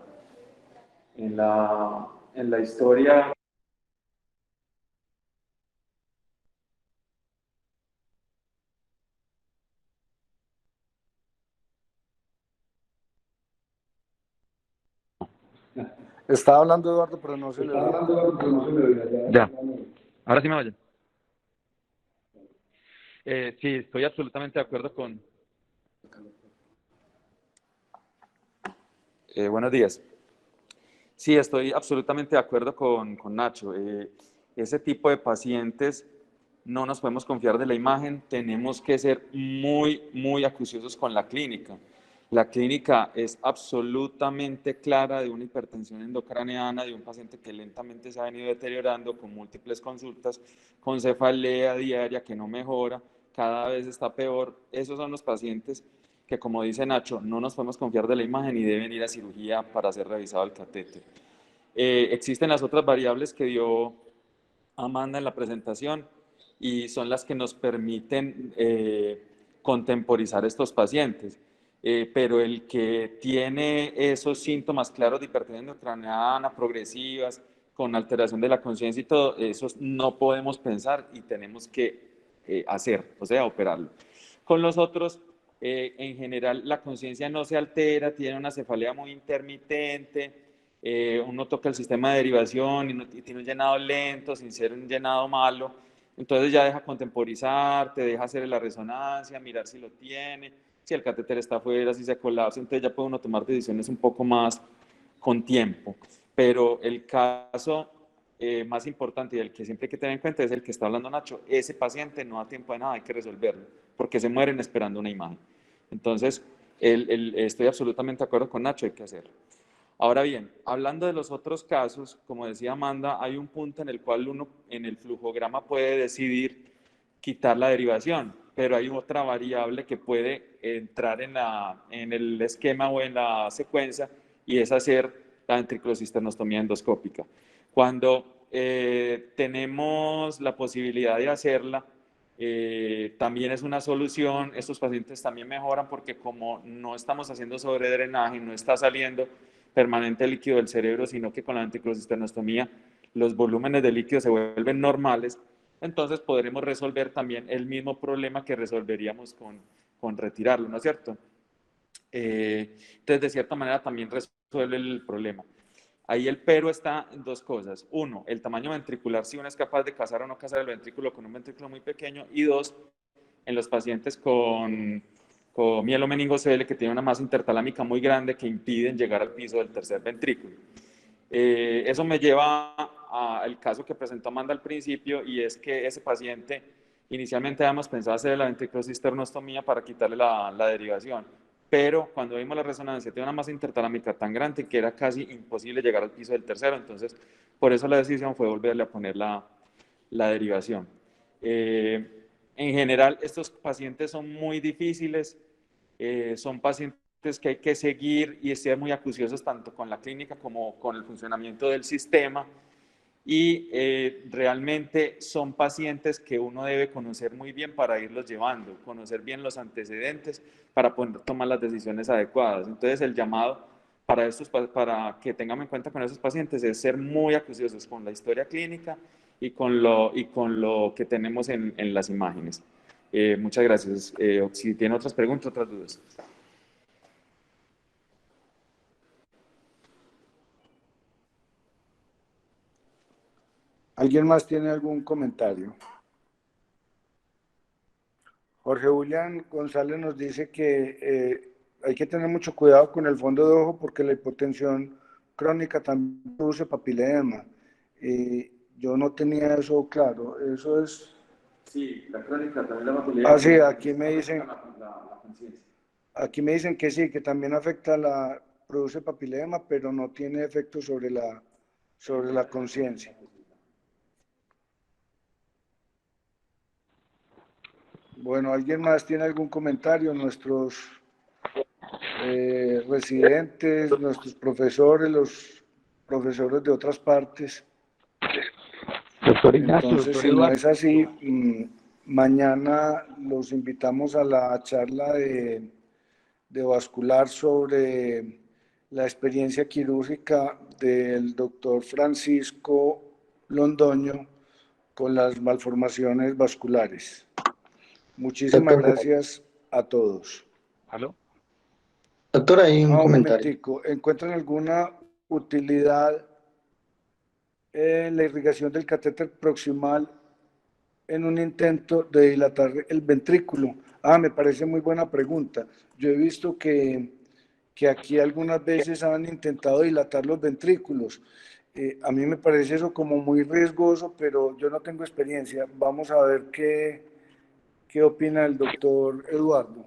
S5: En la historia
S2: Estaba hablando Eduardo, pero no se le oía.
S5: Ya, ahora sí me oyen. Sí, estoy absolutamente de acuerdo con... buenos días. Sí, estoy absolutamente de acuerdo con Nacho. Ese tipo de pacientes no nos podemos confiar de la imagen, tenemos que ser muy acuciosos con la clínica. La clínica es absolutamente clara de una hipertensión endocraneana, de un paciente que lentamente se ha venido deteriorando con múltiples consultas, con cefalea diaria que no mejora, cada vez está peor. Esos son los pacientes que, como dice Nacho, no nos podemos confiar de la imagen y deben ir a cirugía para ser revisado el catéter. Existen las otras variables que dio Amanda en la presentación y son las que nos permiten contemporizar estos pacientes. Pero el que tiene esos síntomas claros de hipertensión endocraniana progresivas, con alteración de la conciencia y todo, esos no podemos pensar y tenemos que hacer, o sea, operarlo. Con los otros, en general, la conciencia no se altera, tiene una cefalea muy intermitente, uno toca el sistema de derivación y tiene un llenado lento, sin ser un llenado malo, entonces ya deja contemporizar, te deja hacer la resonancia, mirar si lo tiene, si el catéter está afuera, si se colapsa, entonces ya puede uno tomar decisiones un poco más con tiempo. Pero el caso más importante y el que siempre hay que tener en cuenta es el que está hablando Nacho. Ese paciente no da tiempo de nada, hay que resolverlo, porque se mueren esperando una imagen. Entonces, estoy absolutamente de acuerdo con Nacho, hay que hacerlo. Ahora bien, hablando de los otros casos, como decía Amanda, hay un punto en el cual uno en el flujograma puede decidir quitar la derivación. pero hay otra variable que puede entrar en el esquema o en la secuencia, y es hacer la ventriculocisternostomía endoscópica. Cuando tenemos la posibilidad de hacerla, también es una solución. Estos pacientes también mejoran porque como no estamos haciendo sobredrenaje, no está saliendo permanente líquido del cerebro, sino que con la ventriculocisternostomía los volúmenes de líquido se vuelven normales, entonces podremos resolver también el mismo problema que resolveríamos con retirarlo, ¿no es cierto? Entonces, de cierta manera, también resuelve el problema. Ahí el pero está en dos cosas. Uno, el tamaño ventricular, si uno es capaz de casar o no casar el ventrículo con un ventrículo muy pequeño. Y dos, en los pacientes con mielomeningocele, que tienen una masa intertalámica muy grande que impiden llegar al piso del tercer ventrículo. Eso me lleva al caso que presentó Amanda al principio, y es que ese paciente inicialmente habíamos pensado hacer la ventriculocisternostomía para quitarle la derivación, pero cuando vimos la resonancia tiene una masa intertalámica tan grande que era casi imposible llegar al piso del tercero, entonces por eso la decisión fue volverle a poner la derivación. En general, estos pacientes son muy difíciles, son pacientes que hay que seguir y ser muy acuciosos tanto con la clínica como con el funcionamiento del sistema, y realmente son pacientes que uno debe conocer muy bien para irlos llevando, conocer bien los antecedentes para poder tomar las decisiones adecuadas. Entonces el llamado para que tengamos en cuenta con esos pacientes es ser muy acuciosos con la historia clínica y con lo que tenemos en las imágenes. Muchas gracias. Si tienen otras preguntas, otras dudas.
S2: ¿Alguien más tiene algún comentario? Jorge Julián González nos dice que hay que tener mucho cuidado con el fondo de ojo porque la hipotensión crónica también produce papilema. Yo no tenía eso claro. Eso es...
S5: Sí, la crónica también la papilema.
S2: Ah, sí, aquí me dicen... Aquí me dicen que sí, que también produce papilema, pero no tiene efecto sobre la conciencia. Bueno, ¿alguien más tiene algún comentario? Nuestros residentes, nuestros profesores, los profesores de otras partes.
S3: Doctor Ignacio,
S2: Entonces,
S3: doctor
S2: si no
S3: Eduardo.
S2: es así, mañana los invitamos a la charla de vascular sobre la experiencia quirúrgica del doctor Francisco Londoño con las malformaciones vasculares. Muchísimas gracias a todos.
S3: ¿Aló? Doctor, hay un comentario.
S2: Momentico. ¿Encuentran alguna utilidad en la irrigación del catéter proximal en un intento de dilatar el ventrículo? Me parece muy buena pregunta. Yo he visto que aquí algunas veces han intentado dilatar los ventrículos. A mí me parece eso como muy riesgoso, pero yo no tengo experiencia. Vamos a ver qué opina el doctor Eduardo.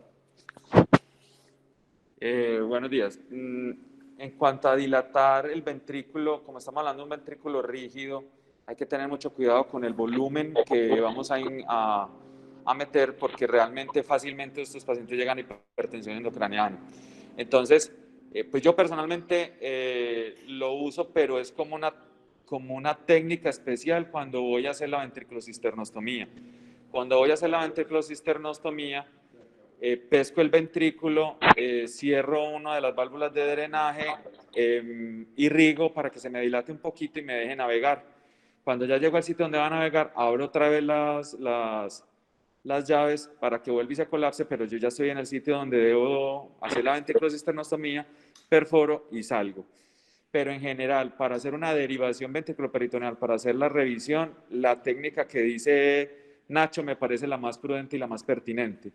S5: Buenos días. En cuanto a dilatar el ventrículo, como estamos hablando de un ventrículo rígido, hay que tener mucho cuidado con el volumen que vamos a meter, porque realmente fácilmente estos pacientes llegan a hipertensión endocraniana. Entonces, pues yo personalmente lo uso, pero es como una técnica especial cuando voy a hacer la ventriculocisternostomía. Cuando voy a hacer la ventriculocisternostomía, pesco el ventrículo, cierro una de las válvulas de drenaje, irrigo para que se me dilate un poquito y me deje navegar. Cuando ya llego al sitio donde va a navegar, abro otra vez las llaves para que vuelva y se colapse, pero yo ya estoy en el sitio donde debo hacer la ventriculocisternostomía, perforo y salgo. Pero en general, para hacer una derivación ventriculoperitoneal, para hacer la revisión, la técnica que dice Nacho me parece la más prudente y la más pertinente,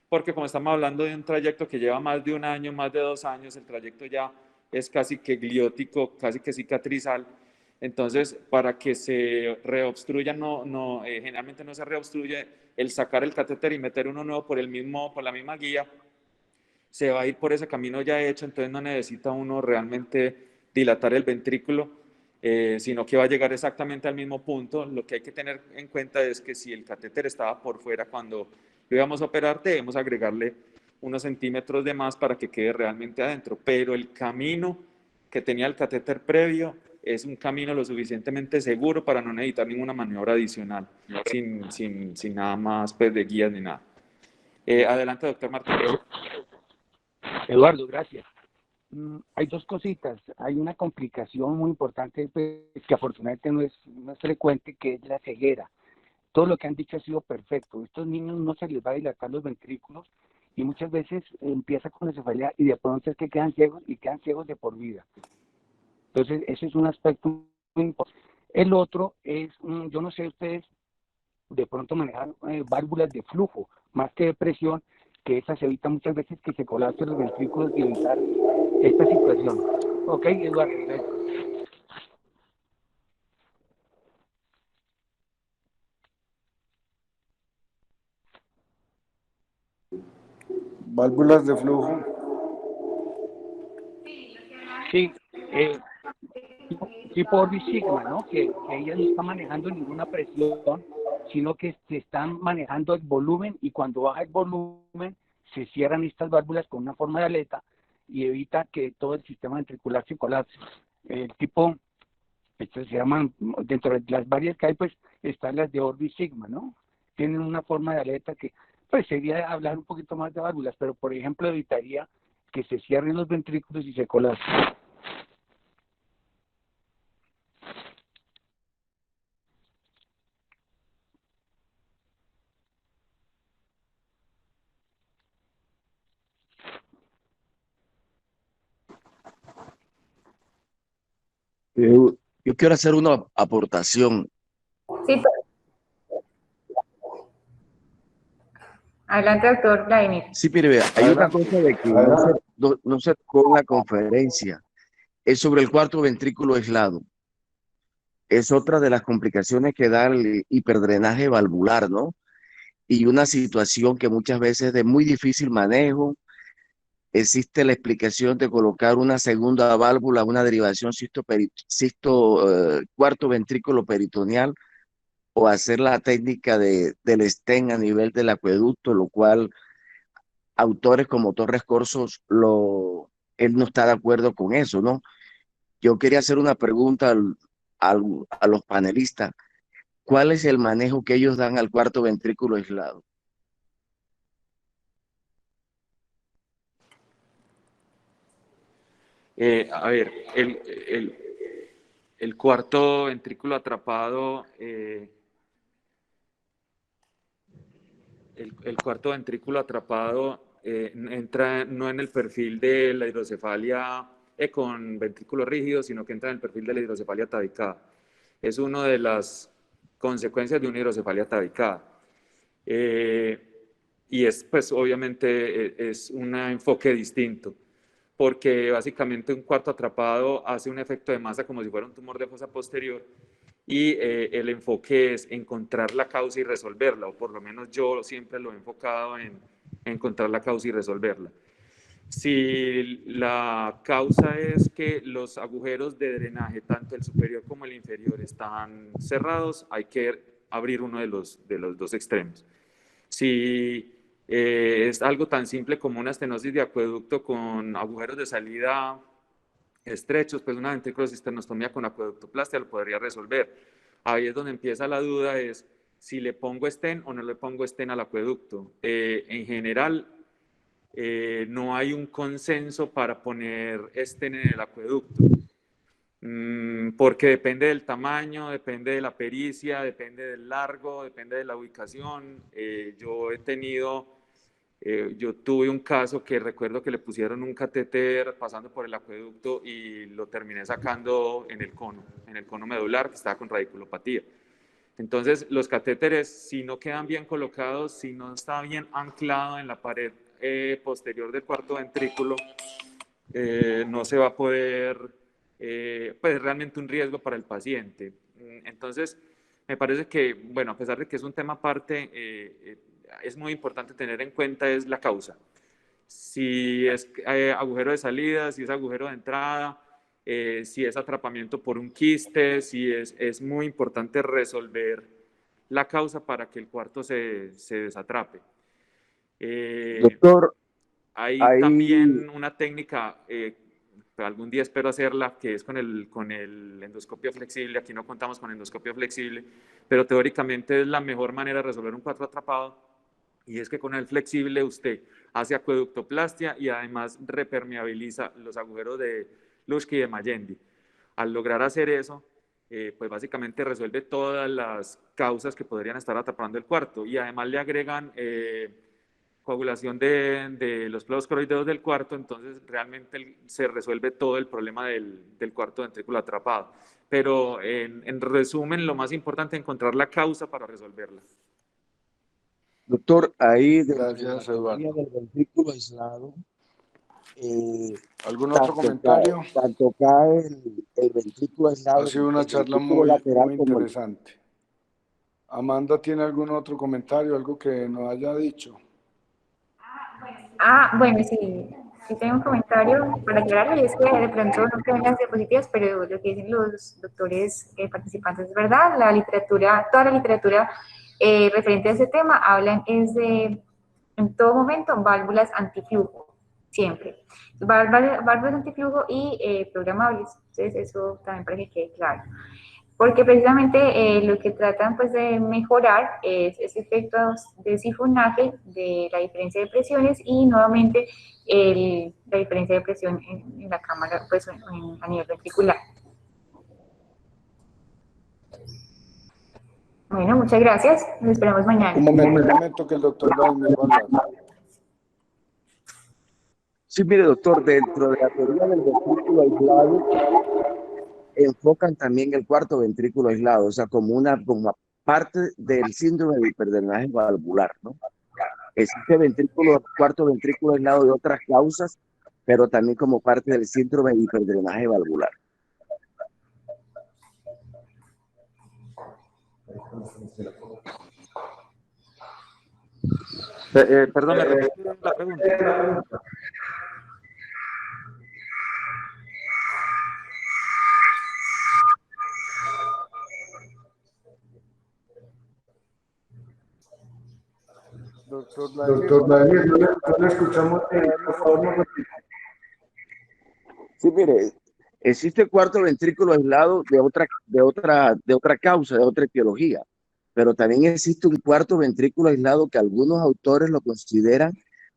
S5: porque como estamos hablando de un trayecto que lleva más de un año, más de 2 años, el trayecto ya es casi que gliótico, casi que cicatrizal. Entonces, para que se reobstruya, generalmente no se reobstruye, el sacar el catéter y meter uno nuevo por la misma guía, se va a ir por ese camino ya hecho, entonces no necesita uno realmente dilatar el ventrículo, sino que va a llegar exactamente al mismo punto. Lo que hay que tener en cuenta es que si el catéter estaba por fuera cuando lo íbamos a operar, debemos agregarle unos centímetros de más para que quede realmente adentro, pero el camino que tenía el catéter previo es un camino lo suficientemente seguro para no necesitar ninguna maniobra adicional, sin nada más pues, de guías ni nada. Adelante, doctor Martínez.
S4: Eduardo, gracias. Hay dos cositas. Hay una complicación muy importante pues, que afortunadamente no es frecuente, que es la ceguera. Todo lo que han dicho ha sido perfecto. Estos niños no se les va a dilatar los ventrículos y muchas veces empieza con la cefalea y de pronto es que quedan ciegos y quedan ciegos de por vida. Entonces, ese es un aspecto muy importante. El otro es, yo no sé, ustedes de pronto manejar válvulas de flujo, más que de presión, que esas evitan muchas veces que se colapsen los ventrículos y evitar esta situación. Ok, Eduardo, gracias.
S2: Válvulas de flujo.
S4: Sí, tipo Orbis Sigma, ¿no? Que ella no está manejando ninguna presión, sino que se están manejando el volumen y cuando baja el volumen se cierran estas válvulas con una forma de aleta y evita que todo el sistema ventricular se colapse. El tipo, se llaman, dentro de las varias que hay, pues están las de Orbis Sigma, ¿no? Tienen una forma de aleta que, pues sería hablar un poquito más de válvulas, pero por ejemplo evitaría que se cierren los ventrículos y se colapsen.
S6: Yo quiero hacer una aportación.
S1: Sí, adelante, doctor Vladimir.
S6: Sí, pero vea, hay una cosa de que no se tocó en la conferencia. Es sobre el cuarto ventrículo aislado. Es otra de las complicaciones que da el hiperdrenaje valvular, ¿no? Y una situación que muchas veces es de muy difícil manejo. Existe la explicación de colocar una segunda válvula, una derivación cuarto ventrículo peritoneal, o hacer la técnica del stent a nivel del acueducto, lo cual autores como Torres Corsos, él no está de acuerdo con eso, ¿no? Yo quería hacer una pregunta a los panelistas. ¿Cuál es el manejo que ellos dan al cuarto ventrículo aislado?
S5: A ver, el cuarto ventrículo atrapado, el cuarto ventrículo atrapado entra no en el perfil de la hidrocefalia con ventrículo rígido, sino que entra en el perfil de la hidrocefalia tabicada. Es una de las consecuencias de una hidrocefalia tabicada. Y es, pues, obviamente, es un enfoque distinto, porque básicamente un cuarto atrapado hace un efecto de masa como si fuera un tumor de fosa posterior y el enfoque es encontrar la causa y resolverla, o por lo menos yo siempre lo he enfocado en encontrar la causa y resolverla. Si la causa es que los agujeros de drenaje, tanto el superior como el inferior, están cerrados, hay que abrir uno de los dos extremos. Si es algo tan simple como una estenosis de acueducto con agujeros de salida estrechos, pues una ventriculocisternostomía con acueductoplastia lo podría resolver. Ahí es donde empieza la duda, es si le pongo stent o no le pongo stent al acueducto. En general, no hay un consenso para poner stent en el acueducto, porque depende del tamaño, depende de la pericia, depende del largo, depende de la ubicación. Yo tuve un caso que recuerdo que le pusieron un catéter pasando por el acueducto y lo terminé sacando en el cono medular, que estaba con radiculopatía. Entonces, los catéteres, si no quedan bien colocados, si no está bien anclado en la pared posterior del cuarto ventrículo, no se va a poder, pues es realmente un riesgo para el paciente. Entonces, me parece que, bueno, a pesar de que es un tema aparte, es muy importante tener en cuenta es la causa. Si es agujero de salida, si es agujero de entrada, si es atrapamiento por un quiste, es muy importante resolver la causa para que el cuarto se desatrape.
S6: Doctor,
S5: hay
S6: ahí
S5: también una técnica, algún día espero hacerla, que es con el endoscopio flexible. Aquí no contamos con endoscopio flexible, pero teóricamente es la mejor manera de resolver un 4 atrapado, y es que con el flexible usted hace acueductoplastia y además repermeabiliza los agujeros de Luschke y de Magendie. Al lograr hacer eso, pues básicamente resuelve todas las causas que podrían estar atrapando el cuarto, y además le agregan coagulación de los clavos coroideos del cuarto. Entonces realmente se resuelve todo el problema del cuarto ventrículo atrapado. Pero en resumen, lo más importante es encontrar la causa para resolverla.
S6: doctor, ahí de la
S2: Gracias,
S6: teoría
S2: Eduardo.
S6: del ventrículo aislado,
S2: ¿Algún otro comentario?
S6: tanto cae el ventrículo
S2: Ha
S6: aislado
S2: sido
S6: como
S2: una
S6: el
S2: charla
S6: ventrículo lateral
S2: muy
S6: como el...
S2: interesante. Amanda, ¿tiene algún otro comentario, algo que nos haya dicho?
S1: Bueno, sí, sí tengo un comentario para aclararlo, y es que de pronto no quedan las diapositivas, pero lo que dicen los doctores participantes es verdad. La literatura, toda la literatura referente a ese tema hablan es de, en todo momento, válvulas antiflujo, siempre. Válvulas antiflujo y programables. Entonces eso también para que quede claro. Porque precisamente lo que tratan pues de mejorar es ese efecto de sifonaje de la diferencia de presiones, y nuevamente la diferencia de presión en la cámara pues a nivel ventricular. Bueno, muchas gracias, nos esperamos mañana.
S2: Un momento que el doctor Vladimir va a hablar.
S6: Sí, mire, doctor, dentro de la teoría del ventrículo aislado, enfocan también el cuarto ventrículo aislado, o sea, como parte del síndrome de hiperdrenaje valvular, ¿no? Existe cuarto ventrículo aislado de otras causas, pero también como parte del síndrome de hiperdrenaje valvular.
S5: Perdón, ¿me repite la pregunta?
S2: Doctor
S7: Doctor
S2: Vladimir,
S7: Vladimir, no le escuchamos bien, por favor, no repita.
S6: Sí, mire, existe el cuarto ventrículo aislado de otra causa, de otra etiología, pero también existe un cuarto ventrículo aislado que algunos autores lo consideran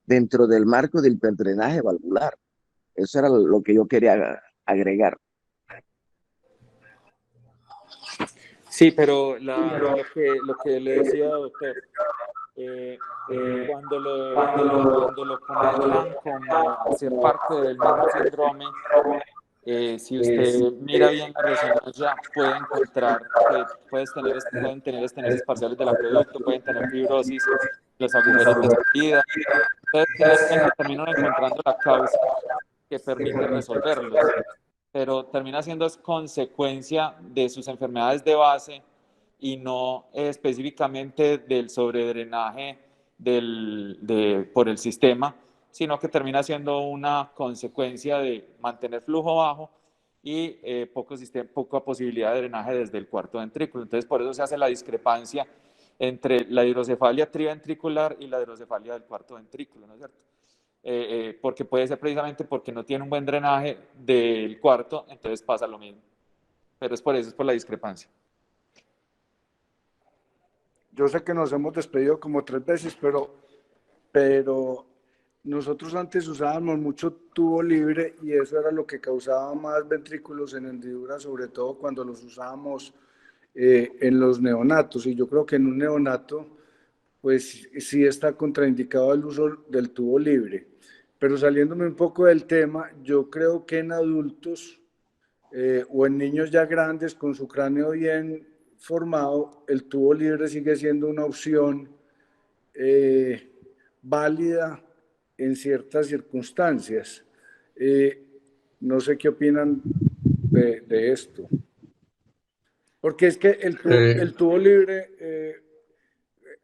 S6: dentro del marco del hiperdrenaje valvular. Eso era lo que yo quería agregar.
S5: Sí, pero lo que le decía, doctor, cuando lo comentan como hacer parte del mismo síndrome, si usted mira bien la resonancia, puede encontrar que pueden tener estenesis parciales del acueducto, pueden tener fibrosis, los agujeros de salida. Entonces, finalmente terminan encontrando la causa que permite resolverlos, pero termina siendo consecuencia de sus enfermedades de base y no específicamente del sobredrenaje por el sistema, sino que termina siendo una consecuencia de mantener flujo bajo y poca posibilidad de drenaje desde el cuarto ventrículo. Entonces, por eso se hace la discrepancia entre la hidrocefalia triventricular y la hidrocefalia del cuarto ventrículo, ¿no es cierto? Porque puede ser precisamente porque no tiene un buen drenaje del cuarto, entonces pasa lo mismo. Pero es por eso, es por la discrepancia.
S2: Yo sé que nos hemos despedido como 3 veces, pero nosotros antes usábamos mucho tubo libre, y eso era lo que causaba más ventrículos en hendidura, sobre todo cuando los usábamos en los neonatos. Y yo creo que en un neonato, pues sí está contraindicado el uso del tubo libre. Pero saliéndome un poco del tema, yo creo que en adultos o en niños ya grandes con su cráneo bien formado, el tubo libre sigue siendo una opción válida en ciertas circunstancias. No sé qué opinan de esto. Porque es que el tubo libre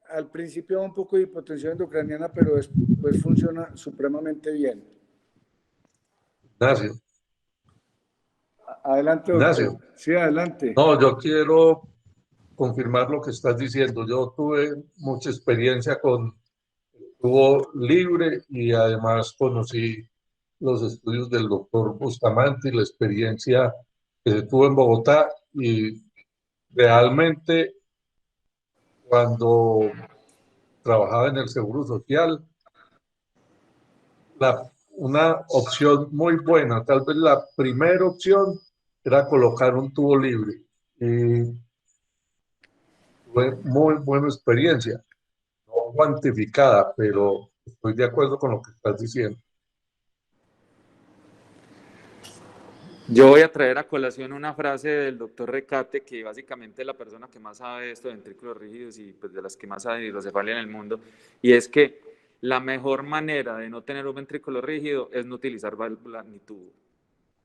S2: al principio da un poco de hipotensión endocraniana, pero después funciona supremamente bien.
S7: Ignacio.
S2: Adelante, doctor.
S7: Ignacio.
S2: Sí, adelante.
S7: No, yo quiero confirmar lo que estás diciendo. Yo tuve mucha experiencia con estuvo libre y además conocí los estudios del doctor Bustamante y la experiencia que se tuvo en Bogotá y realmente cuando trabajaba en el Seguro Social, una opción muy buena, tal vez la primera opción era colocar un tubo libre y fue muy buena experiencia, no cuantificada, pero estoy de acuerdo con lo que estás diciendo.
S5: Yo voy a traer a colación una frase del doctor Recate, que básicamente es la persona que más sabe de esto de ventrículos rígidos y pues de las que más sabe de hidrocefalia en el mundo, y es que la mejor manera de no tener un ventrículo rígido es no utilizar válvula ni tubo.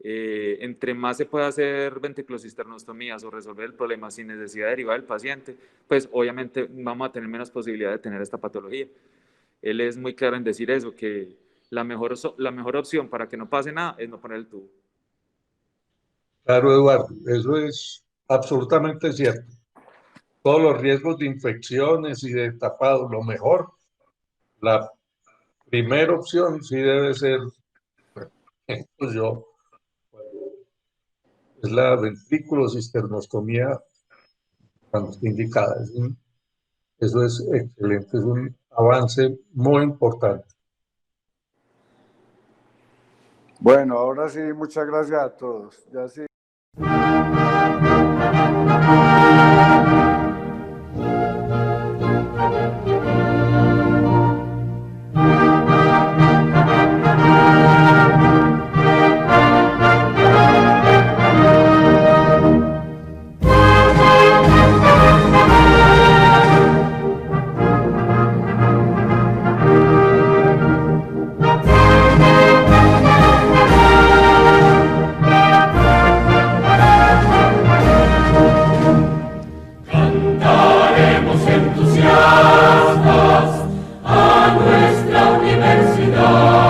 S5: Entre más se pueda hacer ventriculocisternostomías o resolver el problema sin necesidad de derivar del paciente, pues obviamente vamos a tener menos posibilidad de tener esta patología. Él es muy claro en decir eso, que la mejor opción para que no pase nada es no poner el tubo.
S7: Claro, Eduardo, eso es absolutamente cierto. Todos los riesgos de infecciones y de tapado, lo mejor, la primera opción sí debe ser, pues yo, es la ventriculocisternostomía cuando está indicada. Eso es excelente, es un avance muy importante.
S2: Bueno, ahora sí, muchas gracias a todos. Ya sí.
S8: Entusiastas a nuestra universidad.